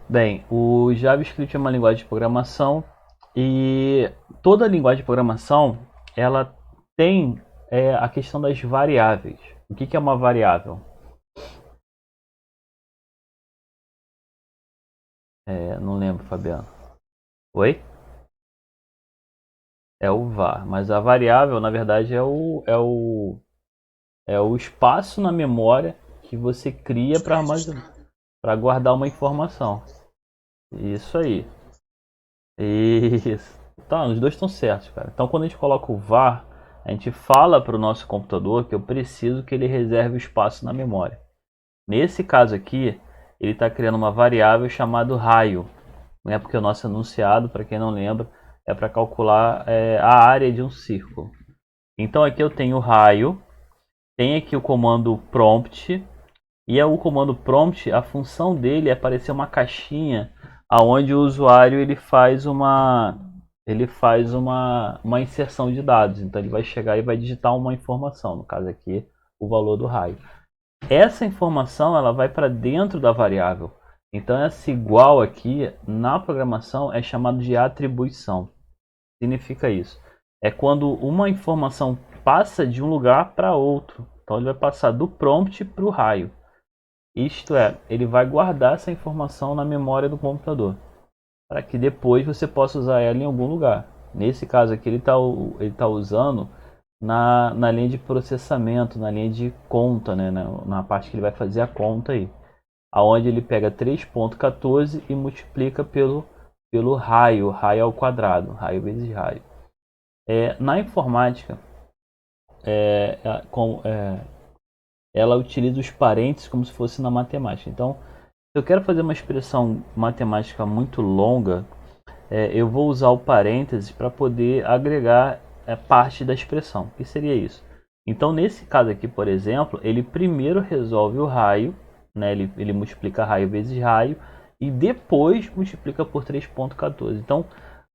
Bem, o JavaScript é uma linguagem de programação e toda linguagem de programação ela tem a questão das variáveis. O que é uma variável? Não lembro, Fabiano. Oi? É o var, mas a variável na verdade é o espaço na memória que você cria para armazenar, para guardar uma informação. Isso aí. Isso. Tá, os dois estão certos, cara. Então, quando a gente coloca o var, a gente fala para o nosso computador que eu preciso que ele reserve o espaço na memória. Nesse caso aqui, ele está criando uma variável chamada raio, né? Porque o nosso enunciado, para quem não lembra, é para calcular a área de um círculo. Então, aqui eu tenho o raio, tem aqui o comando prompt, e o comando prompt, a função dele é aparecer uma caixinha aonde o usuário ele faz uma inserção de dados. Então ele vai chegar e vai digitar uma informação, no caso aqui, o valor do raio. Essa informação ela vai para dentro da variável. Então esse igual aqui na programação é chamado de atribuição. Significa isso? É quando uma informação passa de um lugar para outro. Então ele vai passar do prompt para o raio. Isto é, ele vai guardar essa informação na memória do computador, para que depois você possa usar ela em algum lugar. Nesse caso aqui, ele tá usando na linha de processamento, na linha de conta, né, na parte que ele vai fazer a conta aí. Aonde ele pega 3.14 e multiplica pelo raio, raio ao quadrado, raio vezes raio. Na informática, é, é, com, é, ela utiliza os parênteses como se fosse na matemática. Então, se eu quero fazer uma expressão matemática muito longa, eu vou usar o parênteses para poder agregar parte da expressão. O que seria isso? Então, nesse caso aqui, por exemplo, ele primeiro resolve o raio, né? ele multiplica raio vezes raio, e depois multiplica por 3.14. Então,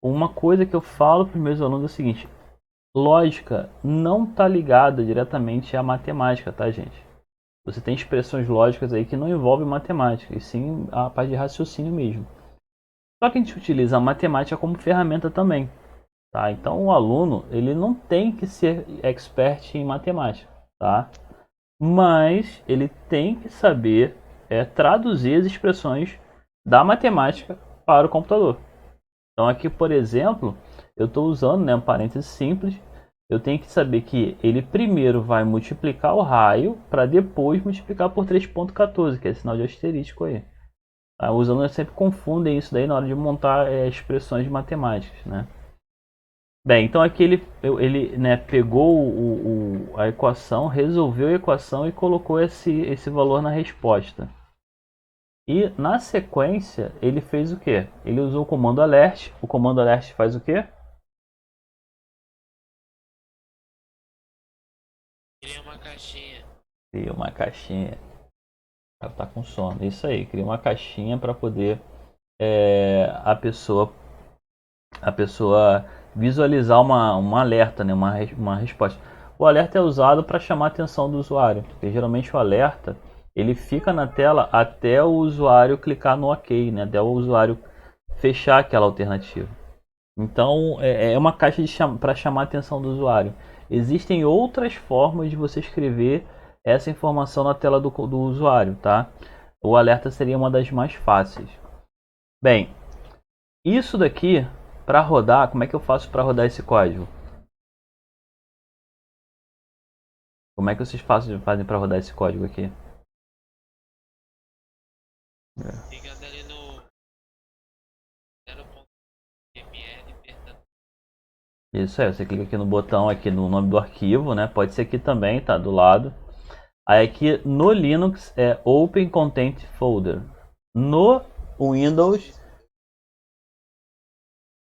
uma coisa que eu falo para os meus alunos é o seguinte: lógica não está ligada diretamente à matemática, tá, gente? Você tem expressões lógicas aí que não envolvem matemática, e sim a parte de raciocínio mesmo. Só que a gente utiliza a matemática como ferramenta também, tá? Então o aluno, ele não tem que ser expert em matemática, tá? Mas ele tem que saber traduzir as expressões da matemática para o computador. Então aqui, por exemplo, eu estou usando, né, um parênteses simples. Eu tenho que saber que ele primeiro vai multiplicar o raio para depois multiplicar por 3.14, que é sinal de asterístico aí. Os alunos sempre confundem isso daí na hora de montar expressões matemáticas, né? Bem, então aqui ele né, pegou a equação, resolveu a equação e colocou esse valor na resposta. E na sequência ele fez o quê? Ele usou o comando alert. O comando alert faz o quê? Cria uma caixinha. Cria uma caixinha. Ela tá com sono. Isso aí, cria uma caixinha para poder a pessoa visualizar um alerta, né? uma resposta. O alerta é usado para chamar a atenção do usuário, porque geralmente o alerta ele fica na tela até o usuário clicar no OK, né? Até o usuário fechar aquela alternativa. Então é uma caixa para chamar a atenção do usuário. Existem outras formas de você escrever essa informação na tela do usuário, tá? O alerta seria uma das mais fáceis. Bem, isso daqui para rodar, como é que eu faço para rodar esse código? Como é que vocês fazem para rodar esse código aqui? Ligando ali no 0.ml apertando. Isso aí, você clica aqui no botão aqui no nome do arquivo, né? Pode ser aqui também, tá do lado. Aí aqui no Linux é Open Content Folder. No Windows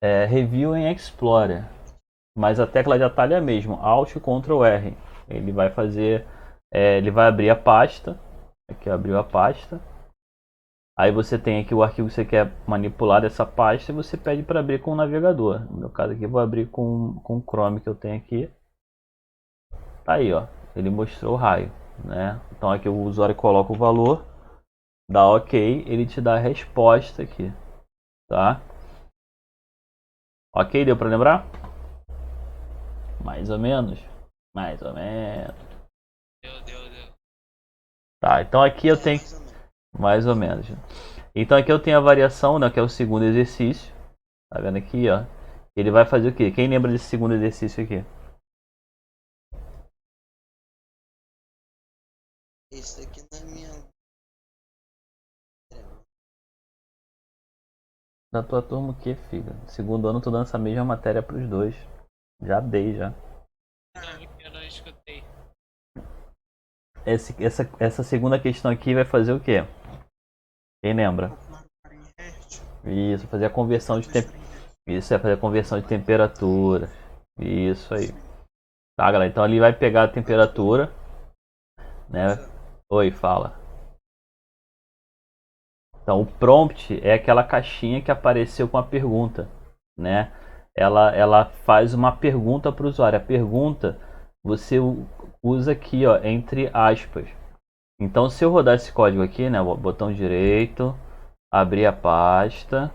é Review em Explorer. Mas a tecla de atalho é a mesma, Alt Ctrl R. Ele vai fazer, ele vai abrir a pasta. Aqui abriu a pasta. Aí você tem aqui o arquivo que você quer manipular dessa pasta e você pede para abrir com o navegador. No meu caso aqui, vou abrir com o Chrome que eu tenho aqui. Tá aí, ó. Ele mostrou o raio, né? Então aqui o usuário coloca o valor dá OK, ele te dá a resposta aqui, tá? OK, deu para lembrar? Mais ou menos. Mais ou menos. Deu. Tá, então aqui eu tenho mais ou menos. Então aqui eu tenho a variação, né, que é o segundo exercício. Tá vendo aqui, ó? Ele vai fazer o quê? Quem lembra desse segundo exercício aqui? Esse aqui não é minha. Da tua turma o que, filho? Segundo ano eu tô dando essa mesma matéria pros dois. Já dei, já. Não, eu não escutei. Essa segunda questão aqui vai fazer o quê? Quem lembra? Isso, fazer a conversão de Isso é fazer a conversão de temperatura. Isso aí. Tá, galera? Então ali vai pegar a temperatura, né? Oi, fala. Então o prompt é aquela caixinha que apareceu com a pergunta, né? Ela faz uma pergunta para o usuário. A pergunta você usa aqui, ó, entre aspas. Então se eu rodar esse código aqui, né? Botão direito, abrir a pasta,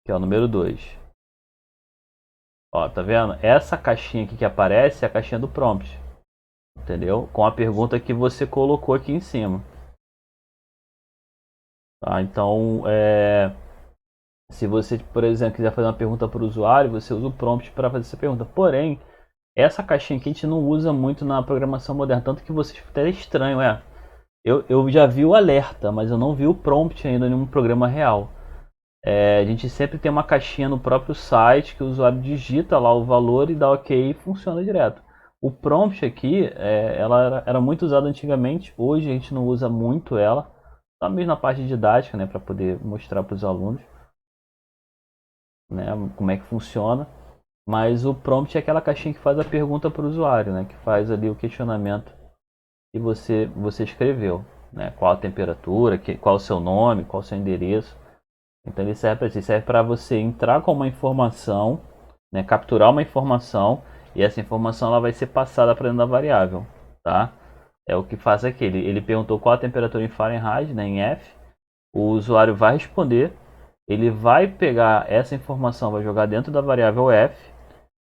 que é o número 2. Ó, tá vendo? Essa caixinha aqui que aparece é a caixinha do prompt. Entendeu? Com a pergunta que você colocou aqui em cima. Tá? Então, se você, por exemplo, quiser fazer uma pergunta para o usuário, você usa o prompt para fazer essa pergunta. Porém, essa caixinha aqui a gente não usa muito na programação moderna, tanto que você fica até estranho, eu já vi o alerta, mas eu não vi o prompt ainda em um programa real. A gente sempre tem uma caixinha no próprio site que o usuário digita lá o valor e dá OK e funciona direto. O prompt aqui, ela era muito usada antigamente, hoje a gente não usa muito ela, só mesmo na parte didática, né, para poder mostrar para os alunos, né, como é que funciona. Mas o prompt é aquela caixinha que faz a pergunta para o usuário, né, que faz ali o questionamento que você escreveu, né, qual a temperatura, qual o seu nome, qual o seu endereço. Então ele serve para você entrar com uma informação, né, capturar uma informação e essa informação ela vai ser passada para dentro da variável, tá? É o que faz aqui. Ele perguntou qual a temperatura em Fahrenheit, né, em F. O usuário vai responder, ele vai pegar essa informação, vai jogar dentro da variável F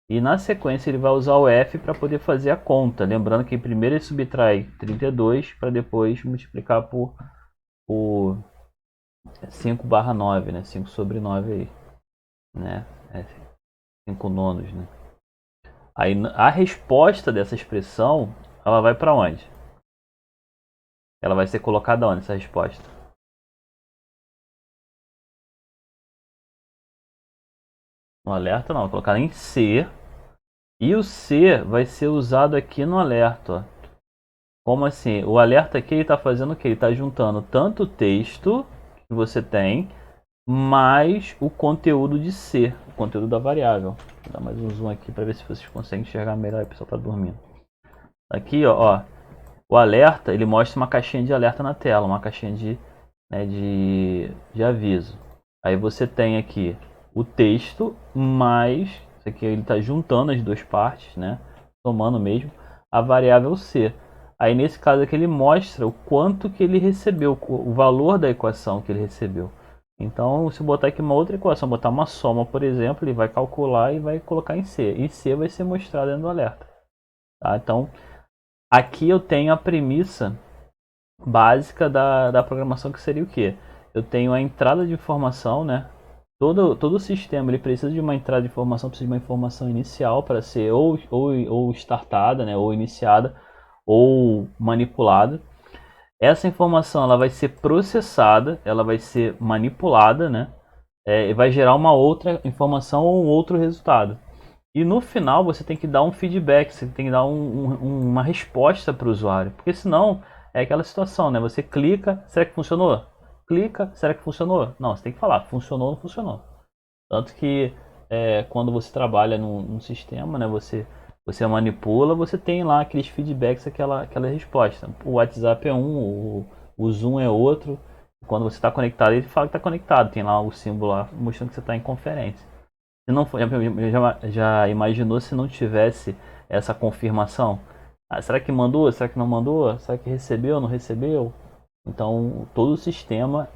e na sequência ele vai usar o F para poder fazer a conta. Lembrando que primeiro ele subtrai 32 para depois multiplicar por 5/9, né? 5 sobre 9 aí, né? 5 nonos, né? Aí a resposta dessa expressão, ela vai para onde? Ela vai ser colocada onde essa resposta? No alerta não, colocada em C. E o C vai ser usado aqui no alerta, ó. Como assim? O alerta aqui ele está fazendo o que? Ele está juntando tanto o texto que você tem, mais o conteúdo de C, o conteúdo da variável. Vou dar mais um zoom aqui para ver se vocês conseguem enxergar melhor. O pessoal está dormindo. Aqui, ó, o alerta, ele mostra uma caixinha de alerta na tela, uma caixinha de aviso. Aí você tem aqui o texto, mais, isso aqui ele está juntando as duas partes, né? Somando mesmo, a variável C. Aí nesse caso aqui ele mostra o quanto que ele recebeu, o valor da equação que ele recebeu. Então, se eu botar aqui uma outra equação, botar uma soma, por exemplo, ele vai calcular e vai colocar em C. E C vai ser mostrado dentro do alerta. Tá? Então, aqui eu tenho a premissa básica da programação, que seria o quê? Eu tenho a entrada de informação, né? Todo o sistema ele precisa de uma entrada de informação, precisa de uma informação inicial para ser ou startada, né? Ou iniciada, ou manipulada. Essa informação ela vai ser processada, ela vai ser manipulada, né? E vai gerar uma outra informação ou um outro resultado. E no final você tem que dar um feedback, você tem que dar uma resposta para o usuário. Porque senão é aquela situação, né? Você clica, será que funcionou? Clica, será que funcionou? Não, você tem que falar, funcionou ou não funcionou. Tanto que quando você trabalha num sistema, né? Você manipula, você tem lá aqueles feedbacks, aquela resposta. O WhatsApp é o Zoom é outro. Quando você está conectado, ele fala que está conectado. Tem lá o símbolo lá mostrando que você está em conferência. Se não for, já imaginou se não tivesse essa confirmação? Ah, será que mandou? Será que não mandou? Será que recebeu ou não recebeu? Então, todo o sistema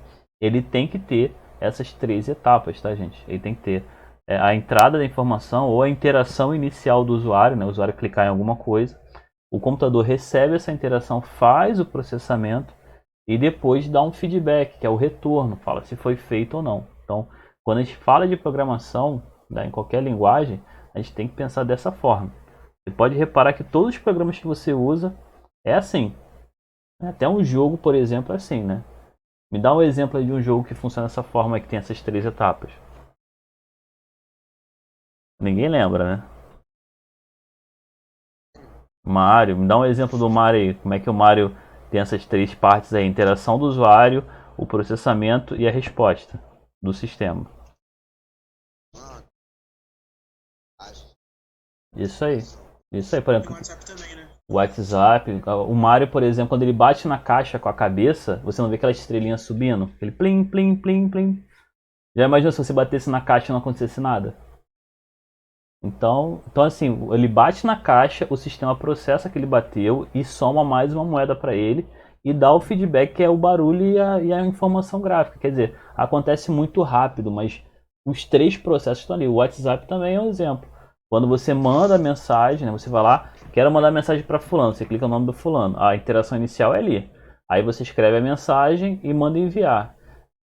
ele tem que ter essas 3 etapas, tá, gente? Ele tem que ter a entrada da informação ou a interação inicial do usuário, né? O usuário clicar em alguma coisa. O computador recebe essa interação, faz o processamento e depois dá um feedback, que é o retorno, fala se foi feito ou não. Então, quando a gente fala de programação, né, em qualquer linguagem, a gente tem que pensar dessa forma. Você pode reparar que todos os programas que você usa é assim. Até um jogo, por exemplo, é assim, né? Me dá um exemplo aí de um jogo que funciona dessa forma, que tem essas 3 etapas. Ninguém lembra, né? Mario, me dá um exemplo do Mario aí. Como é que o Mario tem essas 3 partes aí? Interação do usuário, o processamento e a resposta do sistema. Mano, acho. Isso aí. Isso aí, por E o exemplo, WhatsApp também, né? o WhatsApp, o Mario, por exemplo, quando ele bate na caixa com a cabeça, você não vê aquela estrelinha subindo? Aquele plim, plim, plim, plim. Já imaginou se você batesse na caixa e não acontecesse nada? Então assim, ele bate na caixa, o sistema processa que ele bateu e soma mais uma moeda para ele e dá o feedback que é o barulho e a informação gráfica. Quer dizer, acontece muito rápido, mas os 3 processos estão ali. O WhatsApp também é um exemplo. Quando você manda a mensagem, né, você vai lá, quero mandar mensagem para fulano, você clica no nome do fulano. A interação inicial é ali. Aí você escreve a mensagem e manda enviar.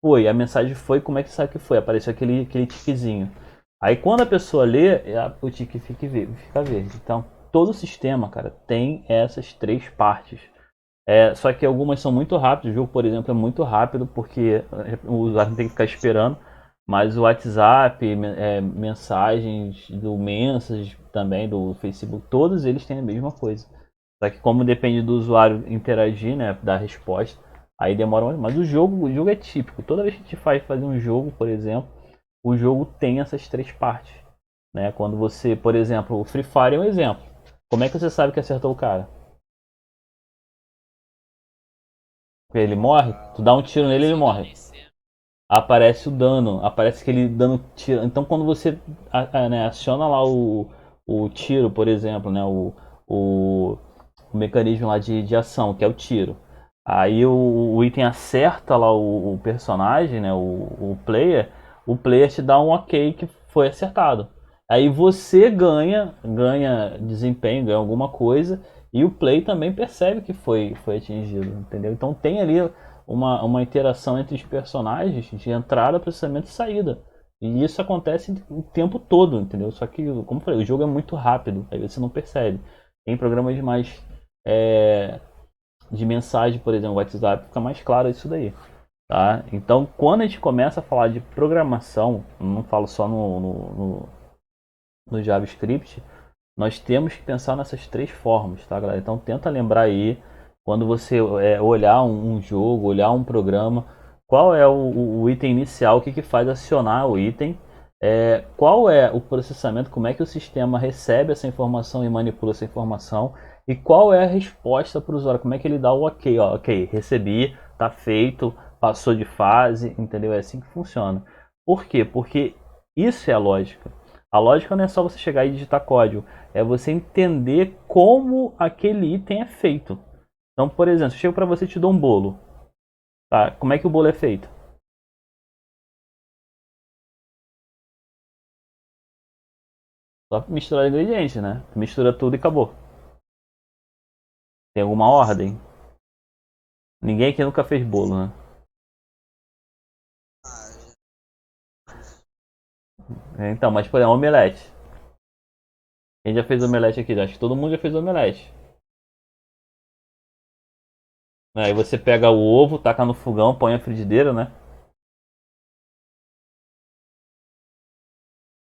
Foi, a mensagem foi, como é que sabe que foi? Apareceu aquele tiquezinho. Aí quando a pessoa lê, o tique fica verde. Então, todo o sistema, cara, tem essas 3 partes. Só que algumas são muito rápidas. O jogo, por exemplo, é muito rápido porque o usuário não tem que ficar esperando. Mas o WhatsApp, mensagens do Message também, do Facebook, todos eles têm a mesma coisa. Só que como depende do usuário interagir, né, dar resposta, aí demora mais. Mas o jogo é típico. Toda vez que a gente fazer um jogo, por exemplo, o jogo tem essas 3 partes. Né? Quando você, por exemplo, o Free Fire é um exemplo. Como é que você sabe que acertou o cara? Porque ele morre, tu dá um tiro nele e ele morre. Aparece o dano, aparece aquele dano tiro. Então quando você né, aciona lá o tiro, por exemplo, né, o, o mecanismo lá de ação, que é o tiro. Aí o item acerta lá o personagem, né, o player te dá um ok que foi acertado. Aí você ganha desempenho, ganha alguma coisa, e o play também percebe que foi atingido, entendeu? Então tem ali uma interação entre os personagens de entrada, processamento e saída. E isso acontece o tempo todo, entendeu? Só que, como eu falei, o jogo é muito rápido, aí você não percebe. Em programas mais de mensagem, por exemplo, o WhatsApp, fica mais claro isso daí. Tá? Então, quando a gente começa a falar de programação, não falo só no JavaScript, nós temos que pensar nessas 3 formas, tá, galera? Então, tenta lembrar aí, quando você olhar um jogo, olhar um programa, qual é o item inicial, o que faz acionar o item, qual é o processamento, como é que o sistema recebe essa informação e manipula essa informação, e qual é a resposta para o usuário, como é que ele dá o ok, ó, ok, recebi, tá feito, passou de fase, entendeu? É assim que funciona. Por quê? Porque isso é a lógica. A lógica não é só você chegar e digitar código, é você entender como aquele item é feito. Então, por exemplo, se eu chego para você e te dou um bolo, tá? Como é que o bolo é feito? Só misturar ingredientes, né? Mistura tudo e acabou. Tem alguma ordem? Ninguém aqui nunca fez bolo, né? Ah, Então, mas por exemplo, omelete. Quem já fez omelete aqui? Acho que todo mundo já fez omelete. Aí você pega o ovo, taca no fogão, põe a frigideira, né?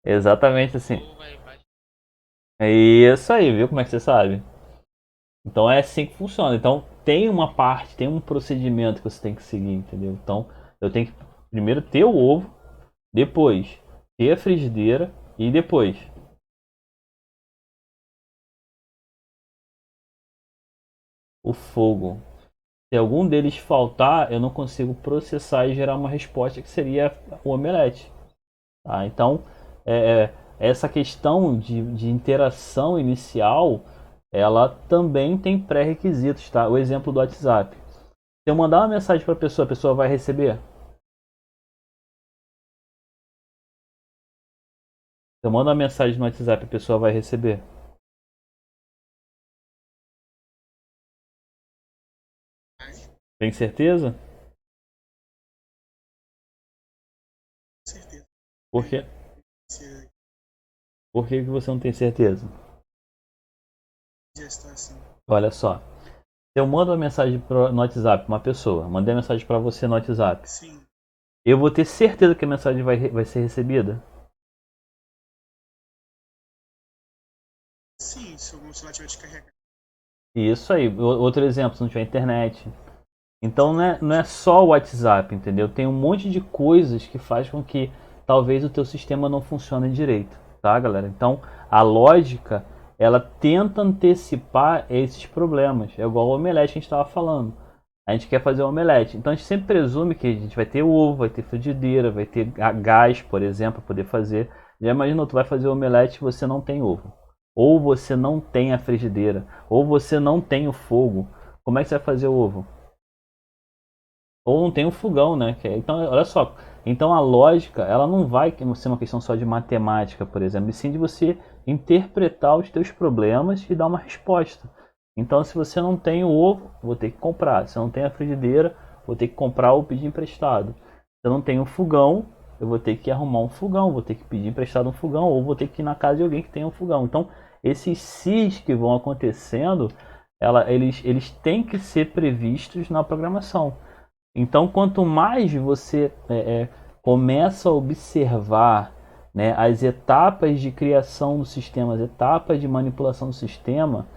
Exatamente assim. É isso aí, viu como é que você sabe? Então é assim que funciona. Então tem uma parte, tem um procedimento que você tem que seguir, entendeu? Então eu tenho que primeiro ter o ovo, depois ter a frigideira e depois o fogo. Se algum deles faltar, eu não consigo processar e gerar uma resposta que seria o omelete. Tá? Então, essa questão de interação inicial, ela também tem pré-requisitos. Tá? O exemplo do WhatsApp. Se eu mandar uma mensagem para a pessoa vai receber? Se eu mando uma mensagem no WhatsApp, a pessoa vai receber? Tem certeza? certeza. Por quê? Se Por que que você não tem certeza? já está assim. Olha só. Se eu mando uma mensagem no WhatsApp pra uma pessoa, mandei uma mensagem para você no WhatsApp, Sim, eu vou ter certeza que a mensagem vai ser recebida? sim, se o celular tiver descarregado. Isso aí. Outro exemplo, se não tiver internet. Então não é só o WhatsApp, entendeu? Tem um monte de coisas que faz com que talvez o teu sistema não funcione direito, tá, galera? Então a lógica, ela tenta antecipar esses problemas. É igual o omelete que a gente estava falando. A gente quer fazer um omelete. Então a gente sempre presume que a gente vai ter ovo, vai ter frigideira, vai ter gás, por exemplo, para poder fazer. Já imaginou, tu vai fazer o omelete e você não tem ovo. Ou você não tem a frigideira. Ou você não tem o fogo. Como é que você vai fazer o ovo? Ou não tem o fogão, né? Então, olha só. Então a lógica, ela não vai ser uma questão só de matemática, por exemplo, e sim de você interpretar os teus problemas e dar uma resposta. Então, se você não tem o ovo, vou ter que comprar. Se eu não tenho a frigideira, vou ter que comprar ou pedir emprestado. Se eu não tenho o fogão, eu vou ter que arrumar um fogão, vou ter que pedir emprestado um fogão, ou vou ter que ir na casa de alguém que tenha um fogão. Então, esses sis que vão acontecendo, eles têm que ser previstos na programação. Então, quanto mais você começa a observar, né, as etapas de criação do sistema, as etapas de manipulação do sistema,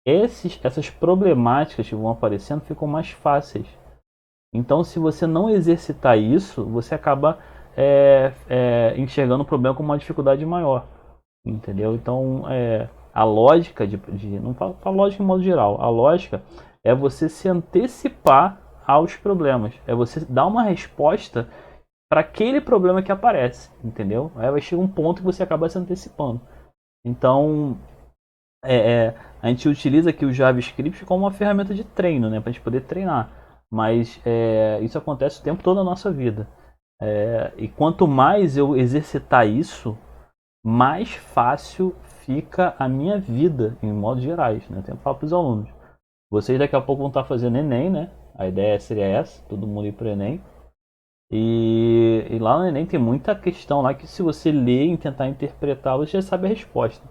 essas problemáticas que vão aparecendo ficam mais fáceis. Então, se você não exercitar isso, você acaba enxergando o problema com uma dificuldade maior. Entendeu? Então, a lógica não falo a lógica em modo geral, a lógica é você se antecipar aos problemas, é você dar uma resposta para aquele problema que aparece, entendeu? Aí vai chegar um ponto que você acaba se antecipando. Então, a gente utiliza aqui o JavaScript como uma ferramenta de treino, né, para a gente poder treinar. Mas isso acontece o tempo todo na nossa vida. E quanto mais eu exercitar isso, mais fácil fica a minha vida, em modos gerais, né? Eu tenho que falar para os alunos. Vocês daqui a pouco vão estar fazendo Enem, né? A ideia seria essa, todo mundo ir para o Enem. E lá no Enem tem muita questão lá que se você ler e tentar interpretar, você já sabe a resposta.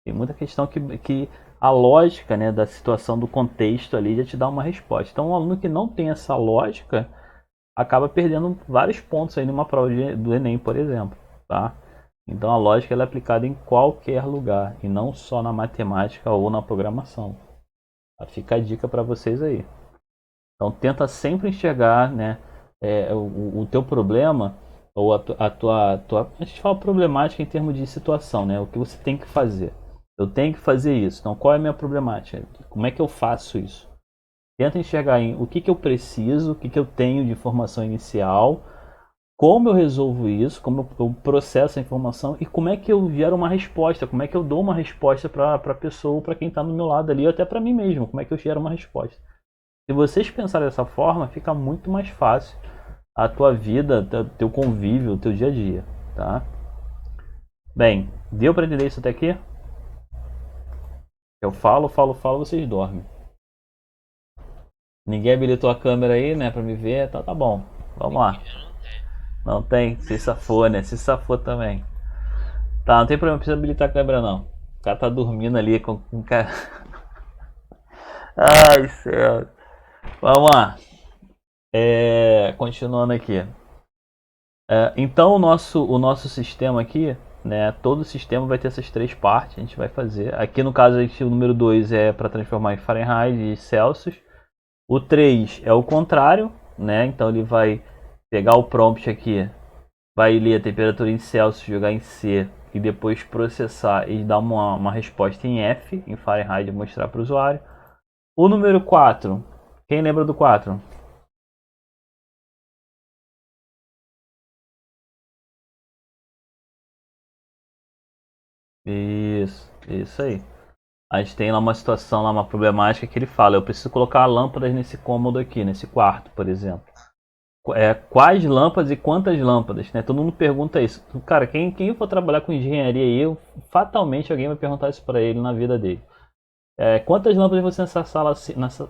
Tem muita questão que a lógica, né, da situação, do contexto ali já te dá uma resposta. Então um aluno que não tem essa lógica acaba perdendo vários pontos aí numa prova do Enem, por exemplo, tá? Então a lógica ela é aplicada em qualquer lugar e não só na matemática ou na programação. Fica a dica para vocês aí. Então tenta sempre enxergar, né, o teu problema ou a gente fala problemática em termos de situação, né? O que você tem que fazer. Eu tenho que fazer isso. Então qual é a minha problemática? Como é que eu faço isso? Tenta enxergar em o que eu preciso, o que eu tenho de informação inicial, como eu resolvo isso, como eu processo a informação e como é que eu gero uma resposta, como é que eu dou uma resposta para a pessoa, para quem está do meu lado ali, ou até para mim mesmo, como é que eu gero uma resposta. Se vocês pensarem dessa forma, fica muito mais fácil a tua vida, teu convívio, o teu dia a dia, tá? Bem, deu para entender isso até aqui? Eu falo, vocês dormem. Ninguém habilitou a câmera aí, né, para me ver, então tá bom. Vamos lá. Eu não tenho. Não tem? Se safou, né? Se safou também. Tá, não tem problema, não precisa habilitar a câmera não. O cara tá dormindo ali com o cara. Ai, céu. Vamos lá. Continuando aqui. Então o nosso sistema aqui, né? Todo o sistema vai ter essas três partes. A gente vai fazer. Aqui no caso, o número 2 é para transformar em Fahrenheit e Celsius. O 3 é o contrário, né? Então ele vai pegar o prompt aqui, vai ler a temperatura em Celsius, jogar em C e depois processar e dar uma resposta em F, em Fahrenheit, e mostrar para o usuário. O número 4, quem lembra do 4? Isso aí. a gente tem lá uma situação, lá uma problemática que ele fala, eu preciso colocar lâmpadas nesse cômodo aqui, nesse quarto, por exemplo. Quais lâmpadas e quantas lâmpadas, né? Todo mundo pergunta isso. Cara, quem for trabalhar com engenharia aí, fatalmente alguém vai perguntar isso para ele na vida dele. Quantas lâmpadas você nessa sala,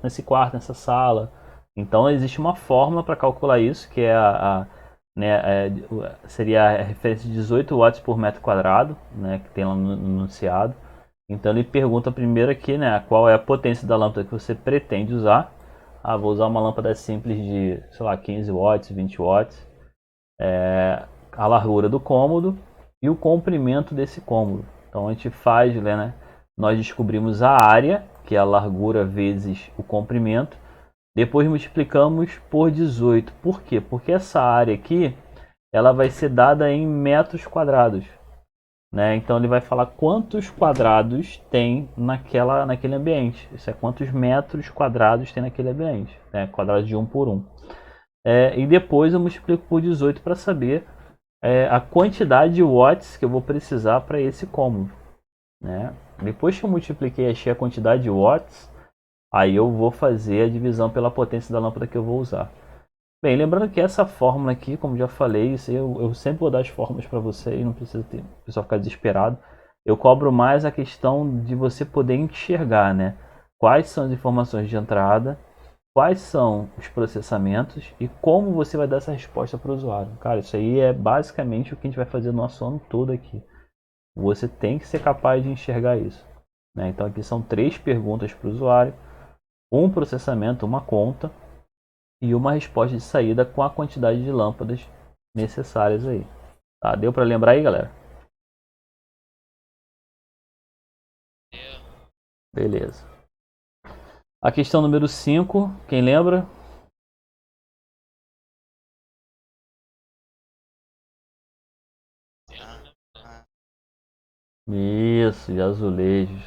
nesse quarto, nessa sala? Então existe uma fórmula para calcular isso, que é seria a referência de 18 watts por metro quadrado, né, que tem lá no enunciado. Então ele pergunta primeiro aqui, né, qual é a potência da lâmpada que você pretende usar. Vou usar uma lâmpada simples de, sei lá, 15 watts, 20 watts. A largura do cômodo e o comprimento desse cômodo. Então a gente faz, né, nós descobrimos a área, que é a largura vezes o comprimento. Depois multiplicamos por 18. Por quê? Porque essa área aqui, ela vai ser dada em metros quadrados. Né? Então ele vai falar quantos quadrados tem naquele ambiente. Isso é quantos metros quadrados tem naquele ambiente. Né? Quadrados de 1 por 1. E depois eu multiplico por 18 para saber a quantidade de watts que eu vou precisar para esse cômodo. Né? Depois que eu multipliquei e achei a quantidade de watts, aí eu vou fazer a divisão pela potência da lâmpada que eu vou usar. Bem, lembrando que essa fórmula aqui, como já falei, isso eu sempre vou dar as fórmulas para vocês, não precisa ter o pessoal ficar desesperado. Eu cobro mais a questão de você poder enxergar, né? Quais são as informações de entrada, quais são os processamentos e como você vai dar essa resposta para o usuário. Cara, isso aí é basicamente o que a gente vai fazer no nosso ano todo aqui. Você tem que ser capaz de enxergar isso. Né? Então aqui são 3 perguntas para o usuário, um processamento, uma conta e uma resposta de saída com a quantidade de lâmpadas necessárias aí. Tá? Deu para lembrar aí, galera? Beleza. A questão número 5, quem lembra? Isso, de azulejos.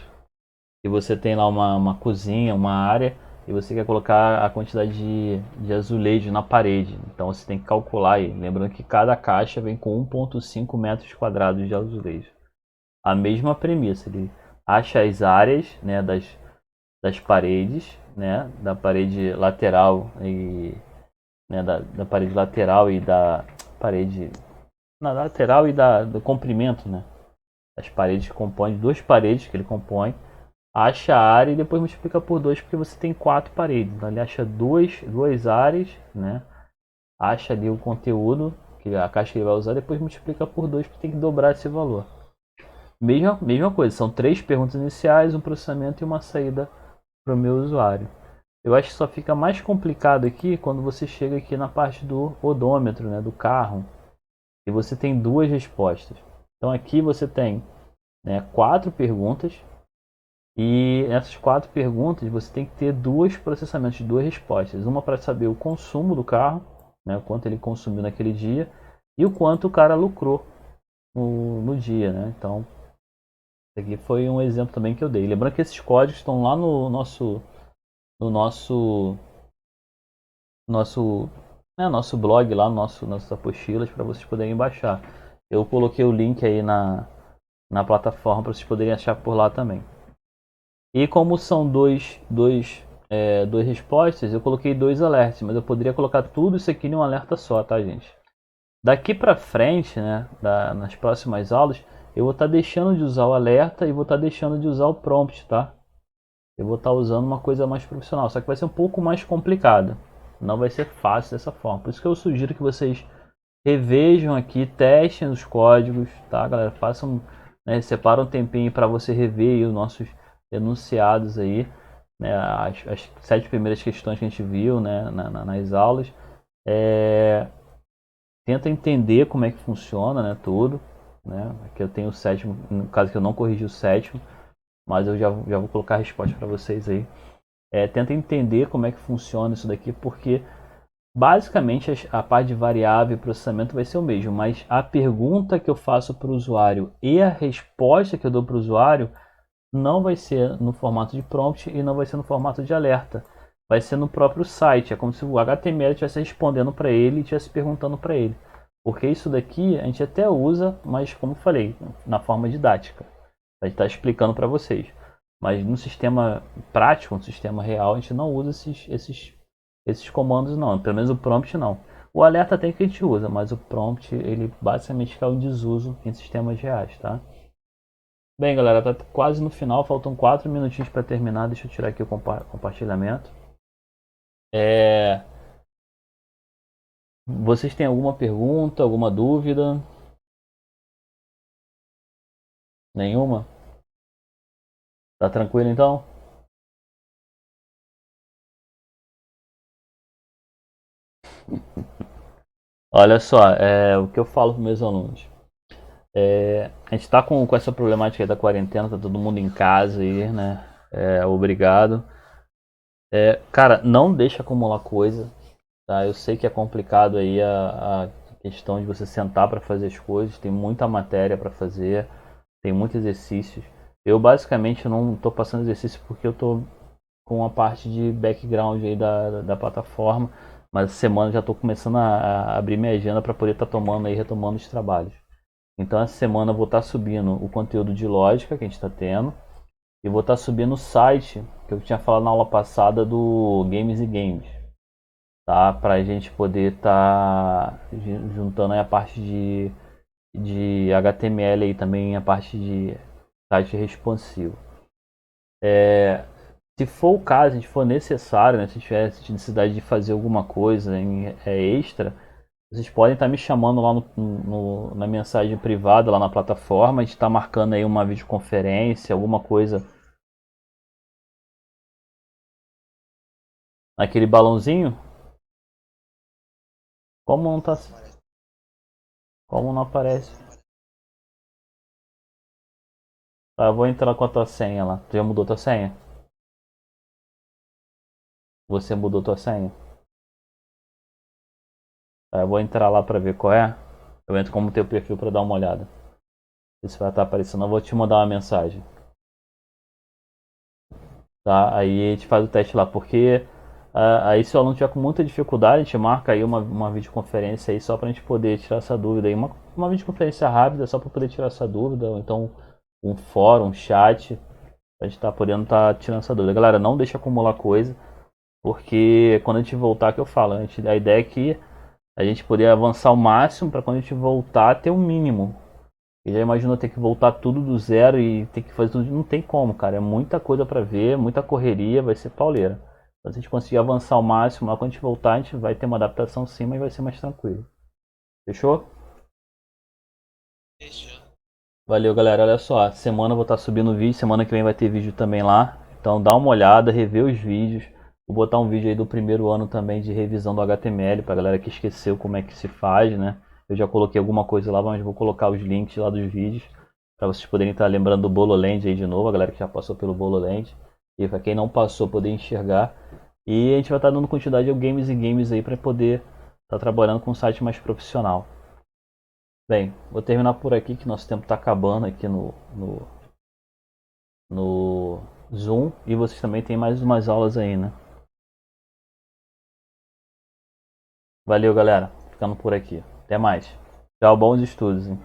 E você tem lá uma cozinha, uma área, e você quer colocar a quantidade de azulejo na parede. Então você tem que calcular aí. Lembrando que cada caixa vem com 1,5 metros quadrados de azulejo. A mesma premissa, ele acha as áreas, né, das paredes, né, da parede lateral e né, da parede lateral e da parede na lateral e do comprimento, né? As paredes que compõem, 2 paredes que ele compõe, acha a área e depois multiplica por 2 porque você tem 4 paredes. Então ele acha duas áreas, né? Acha ali o conteúdo que a caixa que ele vai usar, depois multiplica por 2 porque tem que dobrar esse valor. Mesma coisa, são 3 perguntas iniciais, um processamento e uma saída para o meu usuário. Eu acho que só fica mais complicado aqui quando você chega aqui na parte do odômetro, né, do carro, e você tem 2 respostas. Então aqui você tem, né, 4 perguntas, e nessas 4 perguntas você tem que ter 2 processamentos de 2 respostas. Uma para saber o consumo do carro, né, o quanto ele consumiu naquele dia, e o quanto o cara lucrou no dia. Né? Então, esse aqui foi um exemplo também que eu dei. Lembrando que esses códigos estão lá no nosso blog, lá no nossas apostilas, para vocês poderem baixar. Eu coloquei o link aí na plataforma para vocês poderem achar por lá também. E como são duas respostas, eu coloquei 2 alertas, mas eu poderia colocar tudo isso aqui em um alerta só, tá, gente? Daqui para frente, né, nas próximas aulas, eu vou estar deixando de usar o alerta e vou estar deixando de usar o prompt, tá? Eu vou estar usando uma coisa mais profissional, só que vai ser um pouco mais complicada. Não vai ser fácil dessa forma. Por isso que eu sugiro que vocês revejam aqui, testem os códigos, tá, galera? Façam, né, separa um tempinho para você rever aí os nossos enunciados aí, né, as 7 primeiras questões que a gente viu, né, nas aulas. Tenta entender como é que funciona, né, tudo. Né? Aqui eu tenho o 7º, no caso que eu não corrigi o 7º, mas eu já vou colocar a resposta para vocês aí. Tenta entender como é que funciona isso daqui, porque basicamente a parte de variável e processamento vai ser o mesmo, mas a pergunta que eu faço para o usuário e a resposta que eu dou para o usuário não vai ser no formato de prompt e não vai ser no formato de alerta. Vai ser no próprio site. É como se o HTML estivesse respondendo para ele e estivesse perguntando para ele. Porque isso daqui a gente até usa, mas como eu falei, na forma didática. A gente está explicando para vocês. Mas no sistema prático, no sistema real, a gente não usa esses comandos não, pelo menos o prompt não. O alerta tem que a gente usa, mas o prompt ele basicamente cai em desuso em sistemas reais, tá? Bem, galera, tá quase no final, faltam 4 minutinhos para terminar. Deixa eu tirar aqui o compartilhamento. Vocês têm alguma pergunta, alguma dúvida? Nenhuma? Tá tranquilo então? Olha só, o que eu falo para meus alunos. A gente está com essa problemática aí da quarentena, tá todo mundo em casa aí, né? Obrigado. Cara, não deixa acumular coisa, tá? Eu sei que é complicado aí a questão de você sentar para fazer as coisas, tem muita matéria para fazer, tem muitos exercícios. Eu basicamente não estou passando exercício porque eu estou com a parte de background aí da plataforma, mas essa semana já estou começando a abrir minha agenda para poder estar tomando aí, retomando os trabalhos. Então essa semana eu vou estar subindo o conteúdo de lógica que a gente está tendo e vou estar subindo o site que eu tinha falado na aula passada do Games e Games, tá? Para a gente poder estar juntando aí a parte de HTML aí também, a parte de site responsivo. Se for o caso, se for necessário, né, se tiver necessidade de fazer alguma coisa extra, vocês podem estar me chamando lá na mensagem privada, lá na plataforma. A gente está marcando aí uma videoconferência, alguma coisa. Aquele balãozinho? Como não tá, como não aparece? Tá, eu vou entrar com a tua senha lá. Tu já mudou tua senha? Você mudou tua senha? Tá, eu vou entrar lá para ver qual é. Eu entro como teu perfil para dar uma olhada. Se vai estar aparecendo, eu vou te mandar uma mensagem. Tá? Aí a gente faz o teste lá, porque aí se o aluno tiver com muita dificuldade, a gente marca aí uma videoconferência aí só para a gente poder tirar essa dúvida aí. Uma videoconferência rápida só para poder tirar essa dúvida, ou então um fórum, um chat, a gente tá podendo estar tirando essa dúvida. Galera, não deixa acumular coisa, porque quando a gente voltar, que eu falo, a ideia é que a gente poder avançar o máximo para quando a gente voltar ter o mínimo. E já imaginou ter que voltar tudo do zero e ter que fazer tudo? Não tem como, cara. É muita coisa para ver, muita correria, vai ser pauleira. Então, se a gente conseguir avançar ao máximo, lá quando a gente voltar, a gente vai ter uma adaptação sim, mas vai ser mais tranquilo. Fechou? Fechou. Valeu, galera. Olha só, semana eu vou estar subindo vídeo, semana que vem vai ter vídeo também lá. Então dá uma olhada, revê os vídeos. Vou botar um vídeo aí do primeiro ano também de revisão do HTML, pra galera que esqueceu como é que se faz, né? Eu já coloquei alguma coisa lá, mas vou colocar os links lá dos vídeos para vocês poderem estar lembrando do Bololand aí de novo, a galera que já passou pelo Bololand. E para quem não passou, poder enxergar. E a gente vai estar dando continuidade ao Games e Games aí para poder estar trabalhando com um site mais profissional. Bem, vou terminar por aqui que nosso tempo está acabando aqui no Zoom. E vocês também têm mais umas aulas aí, né? Valeu, galera. Ficando por aqui. Até mais. Tchau, bons estudos, hein?